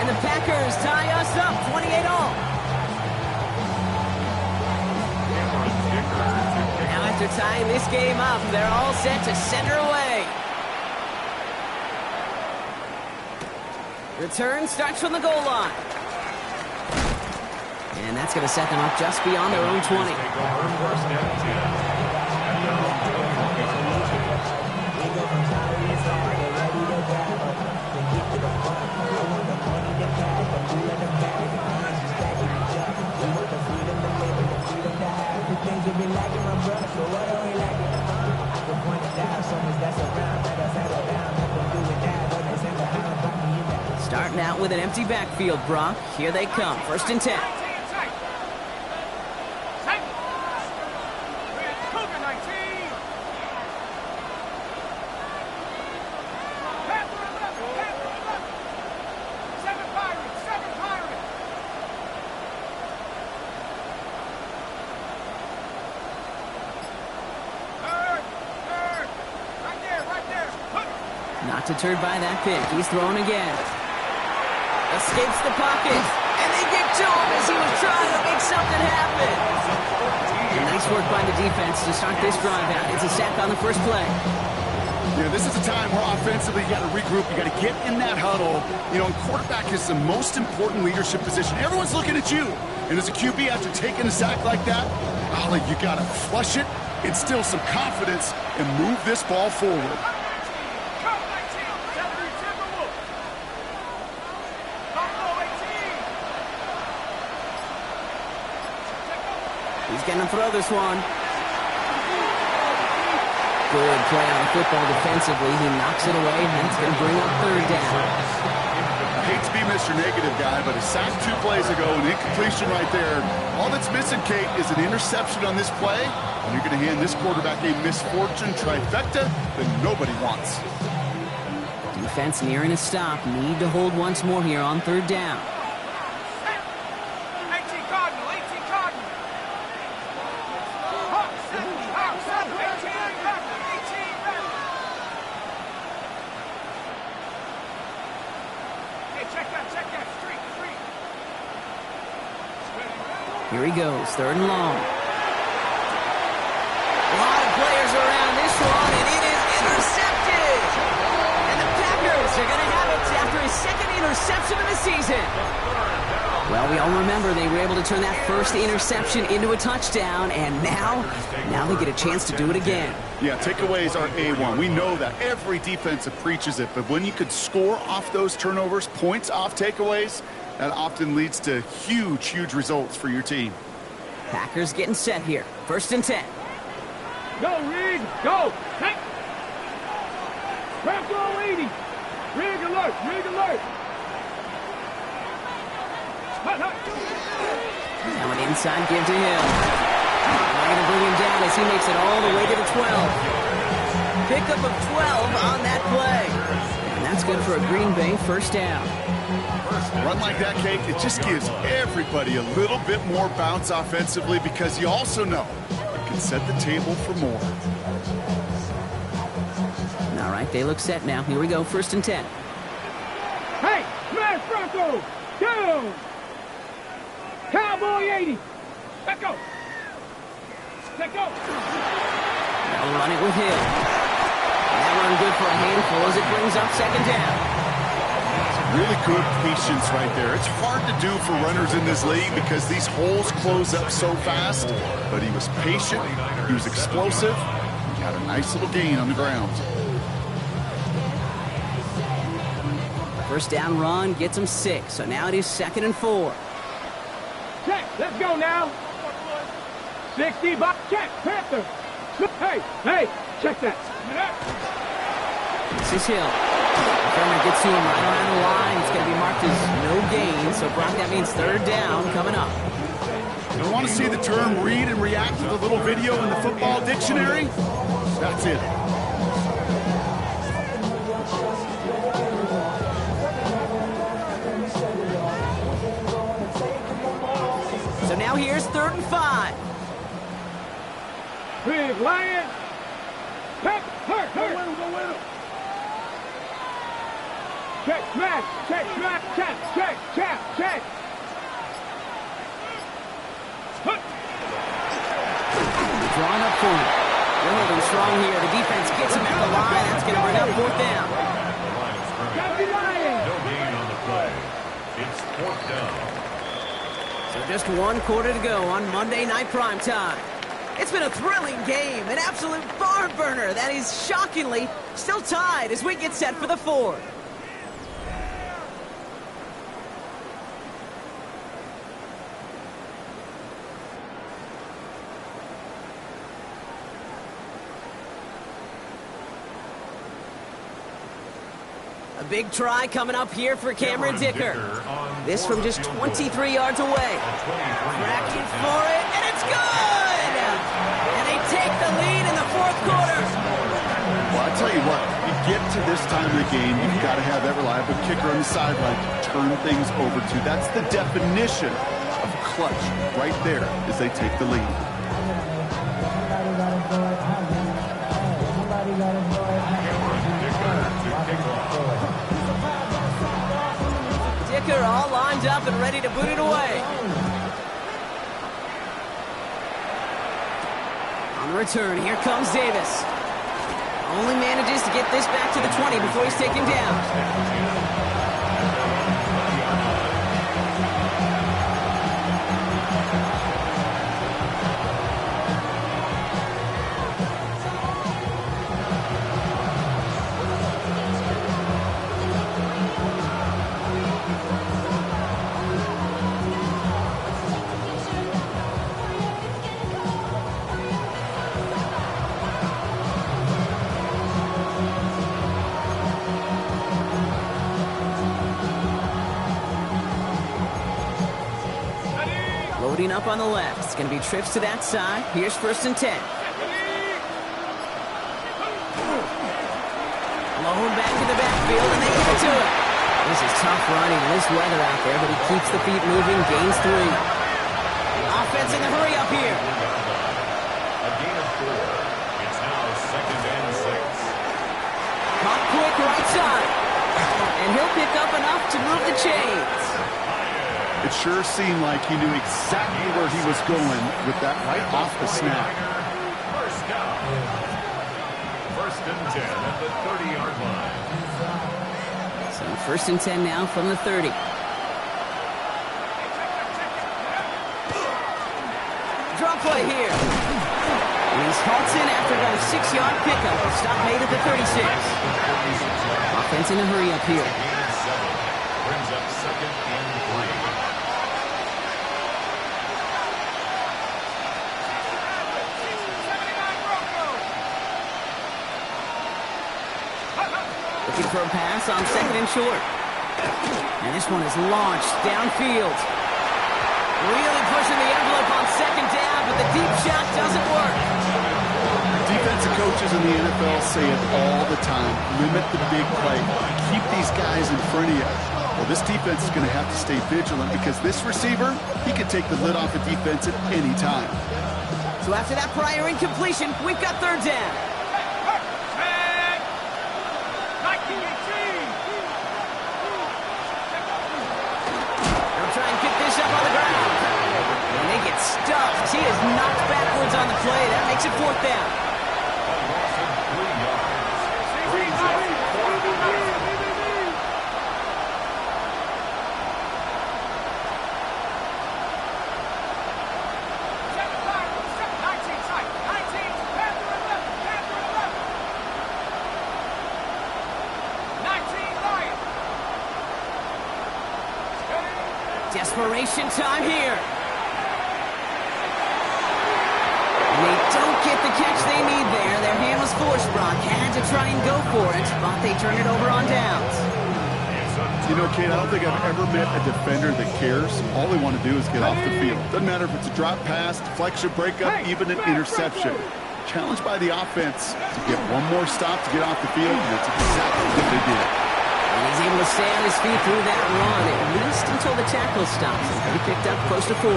And the Packers tie us up 28-all. Now after tying this game up, they're all set to send her away. Return starts from the goal line. And that's going to set them up just beyond their own 20. Starting out with an empty backfield, Brock. Here they come. 1st and 10. Not deterred by that pick. He's throwing again. Escapes the pocket. And they get to him as he was trying to make something happen. And nice work by the defense to start this drive out. It's a sack on the first play. Yeah, this is a time where offensively you got to regroup. You got to get in that huddle. You know, and quarterback is the most important leadership position. Everyone's looking at you. And as a QB, after taking a sack like that, Ollie, you got to flush it, instill some confidence, and move this ball forward. He's going to throw this one. Good play on the football defensively. He knocks it away, and that's going to bring up 3rd down. I hate to be Mr. Negative guy, but a sack 2 plays ago, an incompletion right there. All that's missing, Kate, is an interception on this play, and you're going to hand this quarterback a misfortune trifecta that nobody wants. Defense nearing a stop. Need to hold once more here on third down. 18 Cardinal, 18 Cardinal. Hawk, 18 back. Hey, check that, street. Here he goes, third and long. A lot of players around this one, and it is intercepted. And the Packers are going to have it after his second interception of the season. Well, we all remember they were able to turn that first interception into a touchdown, and now they get a chance to do it again. Yeah, takeaways are A1. We know that. Every defense preaches it, but when you could score off those turnovers, points off takeaways, that often leads to huge results for your team. Packers getting set here. First and 10. Go, Rig, go. Hey. Bronco 80. Rig alert. Now an inside give to him. They're going to bring him down as he makes it all the way to the 12. Pickup of 12 on that play. And that's good for a Green Bay first down. Run like that, Kate, it just gives everybody a little bit more bounce offensively because you also know it can set the table for more. All right, they look set now. Here we go, first and 10. Hey, smash Bronco. Down. Cowboy 80. Let go. They'll run it with him. That run good for a handful as it brings up second down. Really good patience right there. It's hard to do for runners in this league because these holes close up so fast. But he was patient, he was explosive, he got a nice little gain on the ground. First down run gets him 6, so now it is second and 4. Check, let's go now. 60 by check, Panther. Hey, check that. This is Hill. Defender gets to him right around the line. It's going to be marked as no gain, so Brock, that means third down coming up. You want to see the term read and react to the little video in the football dictionary? That's it. So now here's third and 5. Big Lion. Hurt. Go with him. Check, smash, check. Drawn up for him. They're holding strong here. The defense gets him at the line. That's going to bring up fourth down. No gain on the play. It's fourth down. So just 1 quarter to go on Monday Night Primetime. It's been a thrilling game, an absolute barn burner that is shockingly still tied as we get set for the 4th. A big try coming up here for Cameron Dicker. This from just 23 yards away. Cracking for it, and it's good! And they take the lead in the 4th quarter. Well, I tell you what, you get to this time of the game, you've got to have that reliable kicker on the sideline to turn things over to. That's the definition of clutch right there as they take the lead. Dicker all lined up and ready to boot it away. On the return, here comes Davis. Only manages to get this back to the 20 before he's taken down. Loading up on the left. It's going to be trips to that side. Here's first and 10. Low back to the backfield. field, and they give it to him. This is tough running in this weather out there, but he keeps the feet moving, gains 3. Offense in the hurry up here. A gain of 4. It's now 2nd and 6. Caught quick right side. And he'll pick up enough to move the chains. It sure seemed like he knew exactly where he was going with that right off the snap. First down. 1st and 10 at the 30-yard line. So 1st and 10 now from the 30. Draw play here. And he's halts in after about a 6-yard pickup. Stop made at the 36. Offense in a hurry up here. Gain of 7. Brings up 2nd and 3. Looking for a pass on 2nd and short. And this one is launched downfield. Really pushing the envelope on 2nd down, but the deep shot doesn't work. Defensive coaches in the NFL say it all the time. Limit the big play. Keep these guys in front of you. Well, this defense is going to have to stay vigilant because this receiver, he can take the lid off a defense at any time. So after that prior incompletion, we've got 3rd down. Stuffed. He is knocked backwards on the play. That makes it 4th down. A loss of 3 yards. Brings up 4th down. Desperation time here. They don't get the catch they need there. Their hand was forced, Brock. Had to try and go for it, but they turn it over on downs. You know, Kate, I don't think I've ever met a defender that cares. All they want to do is get off the field. Doesn't matter if it's a drop pass, deflection, breakup, even an interception. Challenged by the offense to get one more stop to get off the field, and that's exactly what they did. And he's able to stay on his feet through that run, at least until the tackle stops. He picked up close to 4.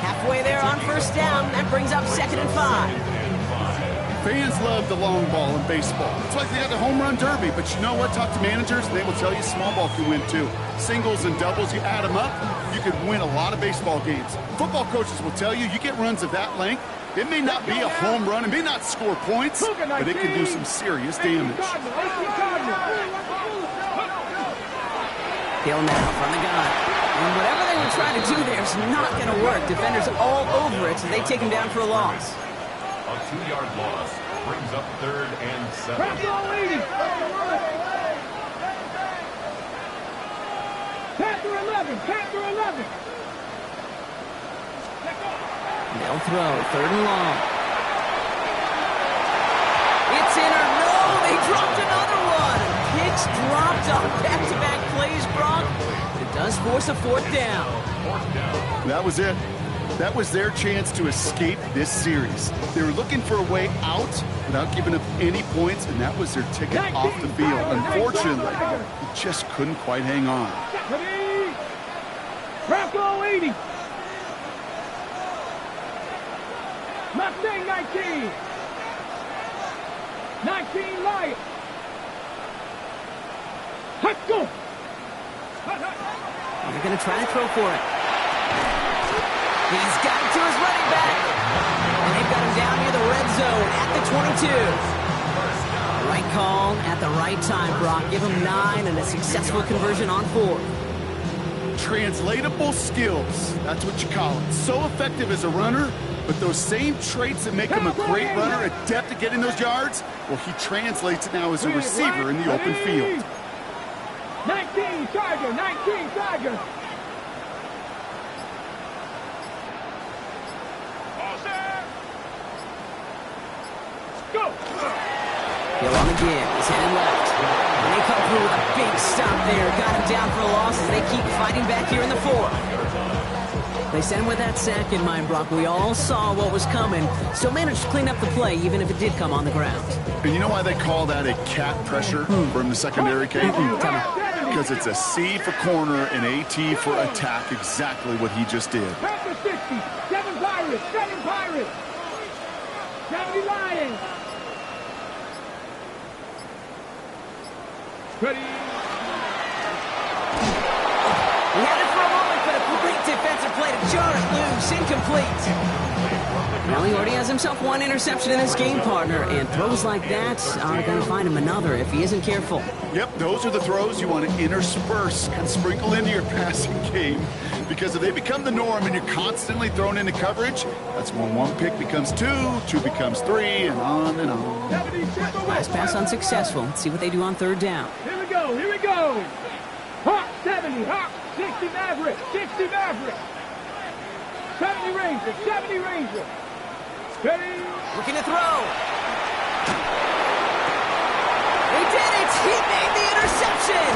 Halfway there on 1st down. That brings up 2nd and 5. Fans love the long ball in baseball. It's like they got the home run derby. But you know what? Talk to managers, and they will tell you small ball can win too. Singles and doubles, you add them up, you could win a lot of baseball games. Football coaches will tell you, you get runs of that length, it may not be a home run, it may not score points, but it can do some serious damage. Hill now from the gun. And whatever they were trying to do there is not going to work. Defenders all over it, so they take him down for a loss. A 2-yard loss brings up 3rd and 7. Panther 11, Panther 11. They'll throw, 3rd and long. It's in or no, they dropped another one. Picks dropped on back-to-back plays, Brock. It does force a 4th down. That was it. That was their chance to escape this series. They were looking for a way out without giving up any points, and that was their ticket off the field. Unfortunately, they just couldn't quite hang on. Bronco 80. Mustang 19. 19 Lions. Let's go. They're going to try and throw for it. He's got it to his running back. And they've got him down near the red zone at the 22. Right call at the right time, Brock. Give him 9 and a successful conversion on 4. Translatable skills. That's what you call it. So effective as a runner, but those same traits that make him a great runner, adept at getting those yards, well, he translates it now as a receiver in the open field. 19 Tiger, 19 Tiger. Go. Hill on the give. He's heading left. And they come through with a big stop there. Got him down for a loss as they keep fighting back here in the 4th. They sent him with that sack in mind, Brock. We all saw what was coming. Still managed to clean up the play, even if it did come on the ground. And you know why they call that a cat pressure from the secondary, Kate? Because it's a C for corner and AT for attack, exactly what he just did. Packers 60, 7 Pirates, 7 Pirates, 70 Lions. Ready. He had it for a moment, but a great defensive play to jar it loose, incomplete. Well, he already has himself one interception in this game, partner, and throws like that are going to find him another if he isn't careful. Yep, those are the throws you want to intersperse and sprinkle into your passing game, because if they become the norm and you're constantly thrown into coverage, that's when one pick becomes two becomes three, and on and on. Last pass unsuccessful. Let's see what they do on third down. Here we go, here we go. Hawk 70, Hawk 60 Maverick, 60 Maverick. 70 Ranger, 70 Ranger. Ready. Looking to throw. He did it! He made the interception!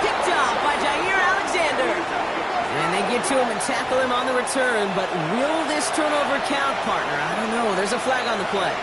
Picked off by Jair Alexander. And they get to him and tackle him on the return, but will this turnover count, partner? I don't know. There's a flag on the play.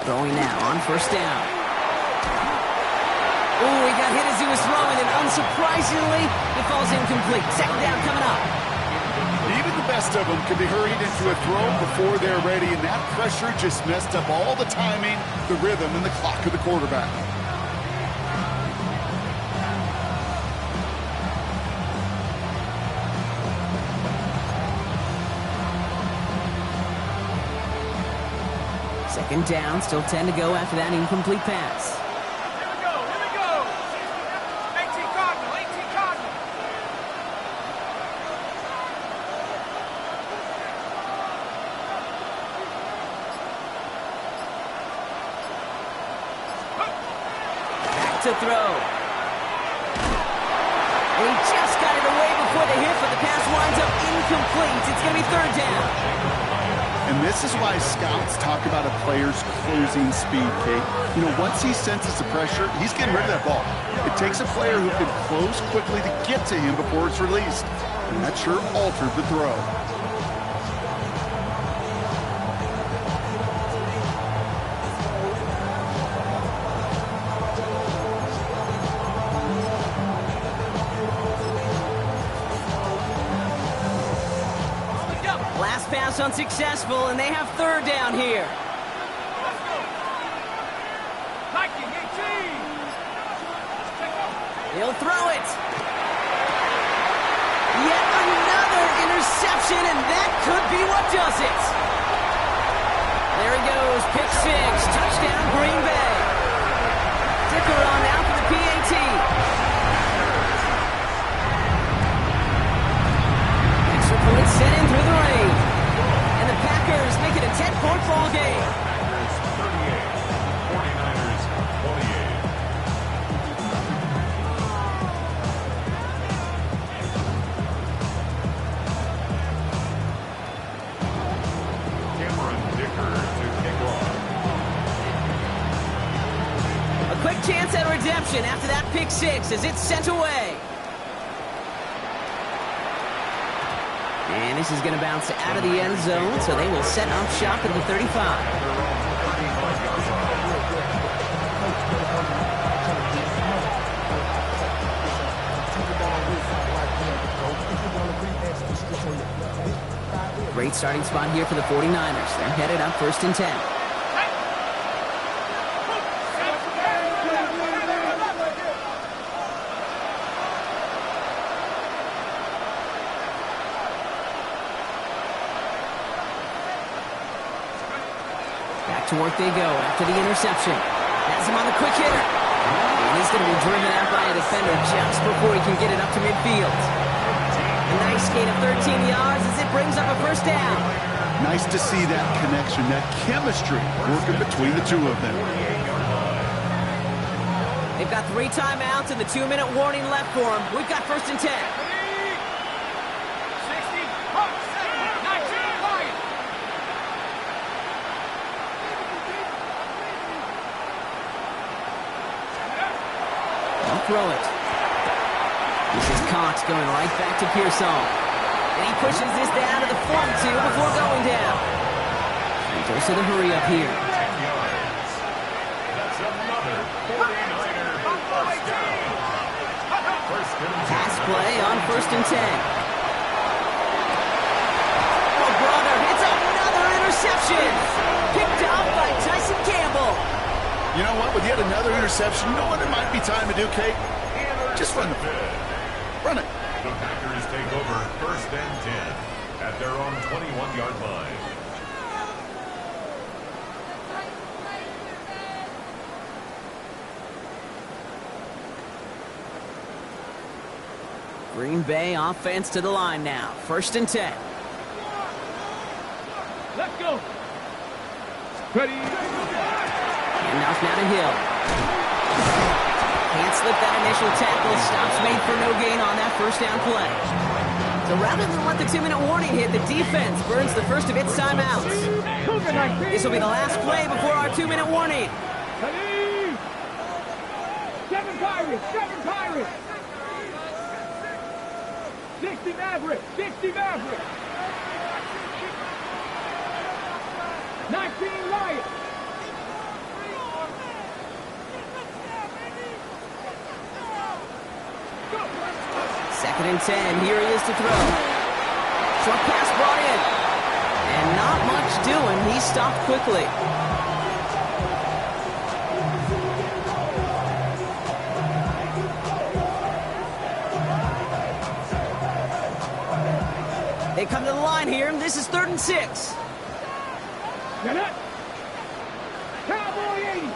Throwing now on first down. Oh, he got hit as he was throwing, and unsurprisingly, it falls incomplete. Second down coming up. Even the best of them can be hurried into a throw before they're ready, and that pressure just messed up all the timing, the rhythm, and the clock of the quarterback. Second down, still 10 to go after that incomplete pass. Here we go, here we go. 18 Cardinal, 18 Cardinal. Back to throw. And he just got it away before the hit, but the pass winds up incomplete. It's going to be third down. And this is why scouts talk about a player's closing speed, Kate. You know, once he senses the pressure, he's getting rid of that ball. It takes a player who can close quickly to get to him before it's released. And that sure altered the throw. Last pass unsuccessful, and they have third down here. Let's go. Viking 18. He'll throw it. Yet another interception, and that could be what does it. There he goes, pick six, touchdown Green Bay. Dicker on now for the PAT. Extra points sent in through the rain. And the Packers make it a 10-point ball game. Packers 38, 49ers 28. Cameron Dicker to kick off. A quick chance at redemption after that pick six as it's sent away. And this is going to bounce out of the end zone, so they will set up shop at the 35. Great starting spot here for the 49ers. They're headed up 1st and 10. to work they go after the interception. Has him on the quick hitter. And he's going to be driven out by a defender just before he can get it up to midfield. A nice gain of 13 yards as it brings up a first down. Nice to see that connection, that chemistry working between the two of them. They've got 3 timeouts and the 2-minute warning left for them. We've got 1st and 10. They'll throw it. This is Cox going right back to Pearsall. And he pushes this down to the 42 before going down. He goes to the hurry up here. 10 yards. That's another 49er first down. First and 10. Pass play on 1st and 10. Oh, brother, it's another interception. Picked off by Tyson Campbell. You know what? With yet another interception, you know what it might be time to do, Kate? Just run it. Run it. The Packers take over 1st and 10 at their own 21-yard line. Green Bay offense to the line now. 1st and 10. Let's go. Ready. And now to Hill. Can't slip that initial tackle. Stops made for no gain on that first down play. So rather than let the 2-minute warning hit, the defense burns the first of its timeouts. This will be the last play before our 2-minute warning. Ready. 7 Pirates. 7 Pirates. 60 Mavericks. 60 Mavericks. 19 Lions. Second and 10. Here he is to throw. Short pass brought in. And not much doing. He stopped quickly. They come to the line here. This is 3rd and 6. Get it. Cowboy 80.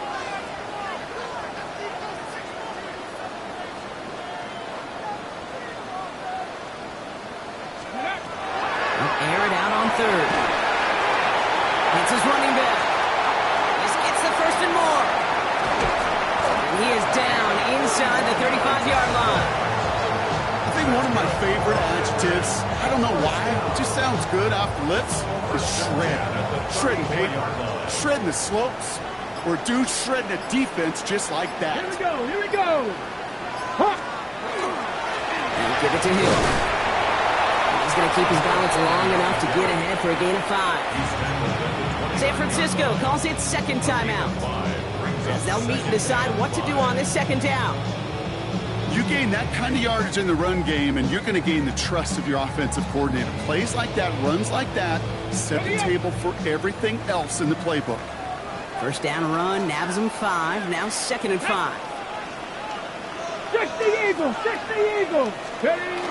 Air it out on 3rd. It's his running back. This gets the 1st and more. And he is down inside the 35-yard line. I think one of my favorite adjectives, I don't know why, it just sounds good off the lips, is shred. Shredding paper, shredding the slopes, or a dude shredding a defense just like that. Here we go. Here we go. Huh. And give it to Hill. He's going to keep his balance long enough to get ahead for a gain of 5. San Francisco calls it 2nd timeout. As they'll meet and decide what to do on this 2nd down. You gain that kind of yardage in the run game, and you're going to gain the trust of your offensive coordinator. Plays like that, runs like that, set the table for everything else in the playbook. First down run, nabs him 5. Now 2nd and 5. 60 Eagles. 60 Eagles. Ready.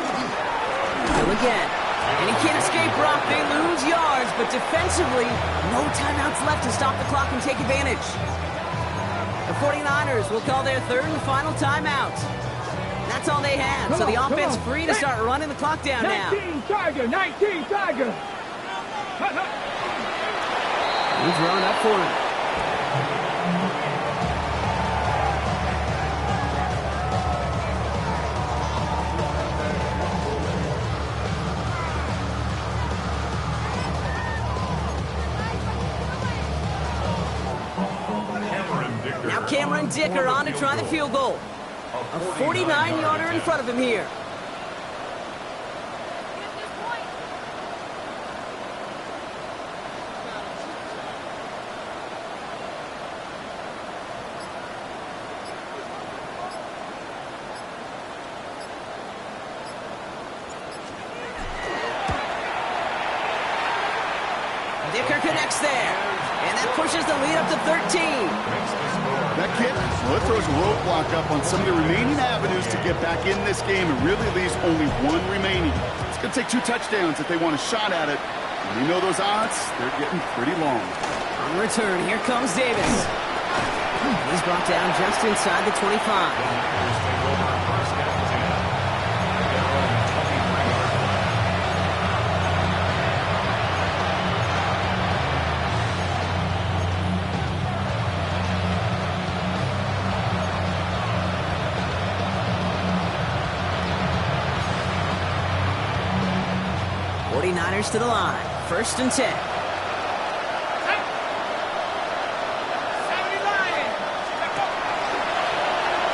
Hill again. And he can't escape Brock. They lose yards, but defensively, no timeouts left to stop the clock and take advantage. The 49ers will call their 3rd and final timeout. That's all they had, so the offense free to start running the clock down now. 19 Tiger. 19 Tiger. He's running up for him. Now Cameron Dicker on to try the field goal. A 49-yarder in front of him here. Dicker connects there. And that pushes the lead up to 13. That kid, well, it throws a roadblock up on some of the remaining avenues to get back in this game and really leaves only one remaining. It's going to take 2 touchdowns if they want a shot at it. You know those odds, they're getting pretty long. On return, here comes Davis. He's brought down just inside the 25. First and 10. Niners to the line. First and 10.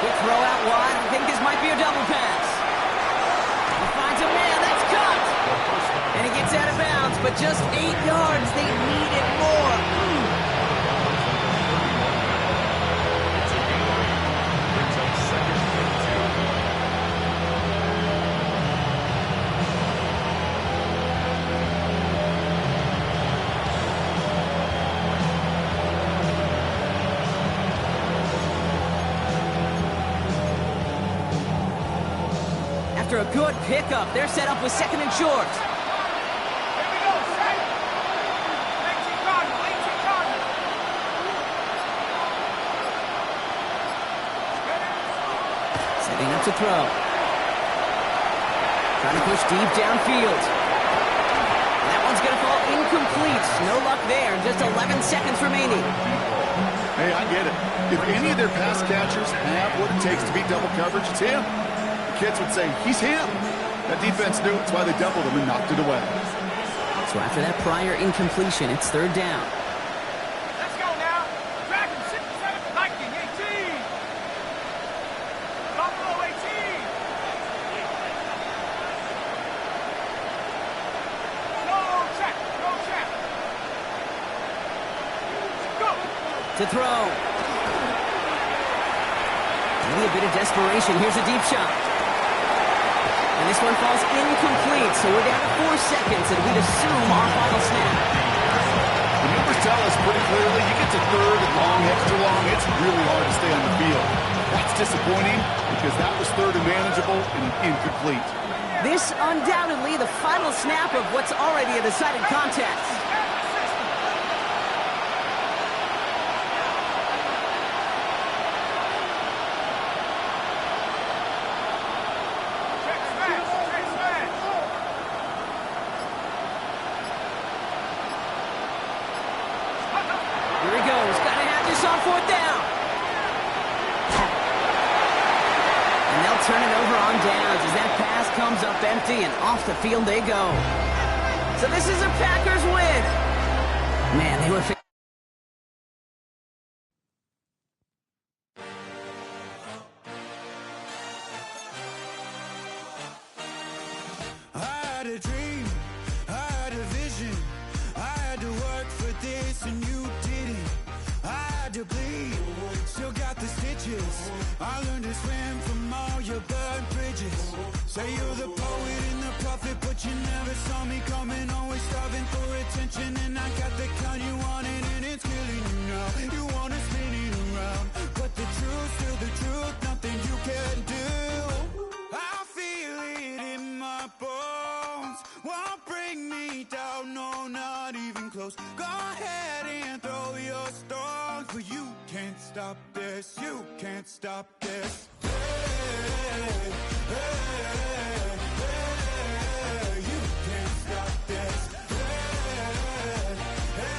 Quick throw out wide. I think this might be a double pass. He finds a man. That's caught. And he gets out of bounds, but just 8 yards. They needed more. After a good pickup, they're set up with second and short. Here we go, set. 18 Cardinals, 18 Cardinals. Setting up to throw. Trying to push deep downfield. That one's going to fall incomplete. No luck there. Just 11 seconds remaining. Hey, I get it. If any of their pass catchers have what it takes to beat double coverage, it's him. Kids would say, he's him. That defense knew it's why they doubled him and knocked it away. So after that prior incompletion, it's third down. Let's go now. Dragon 67, Viking 18. Buffalo 18. No check, no check. Go. To throw. Maybe a bit of desperation. Here's a deep shot. And this one falls incomplete, so we're down to 4 seconds, and we'd assume our final snap. The numbers tell us pretty clearly, you get to third and long, extra long, it's really hard to stay on the field. That's disappointing because that was third and manageable and incomplete. This undoubtedly the final snap of what's already a decided contest. Fourth down. And they'll turn it over on downs as that pass comes up empty and off the field they go. So this is a Packers win. Man, they were... I had a dream, I had a vision, I had to work for this and you didn't. I had to bleed, still got the stitches. I learned to swim from all your burned bridges. Say you're the poet and the prophet, but you never saw me coming. Always starving for attention, and I got the kind you wanted, and it's killing you now. You wanna spin it around, but the truth's still the truth. Nothing you can do. I feel it in my bones. Won't bring me down, no, not even close. Go ahead and throw your stones, but you can't stop this. You can't stop this. Hey, hey, hey, you can't stop this. Hey,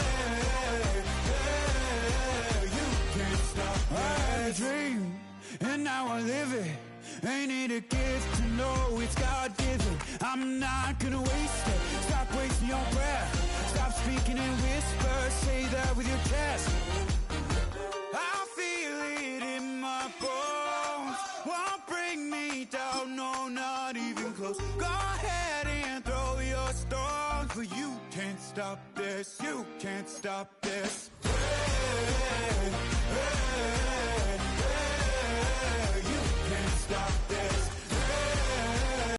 hey, you can't stop this. I had a dream, and now I live it. Ain't it a gift to know it's God-given? I'm not gonna waste it. Stop wasting your breath. Stop speaking in whispers. Say that with your chest. I feel it in my bones. Won't bring me down, no, not even close. Go ahead and throw your stones, but you can't stop this. You can't stop this. Hey, hey, hey, you can't stop.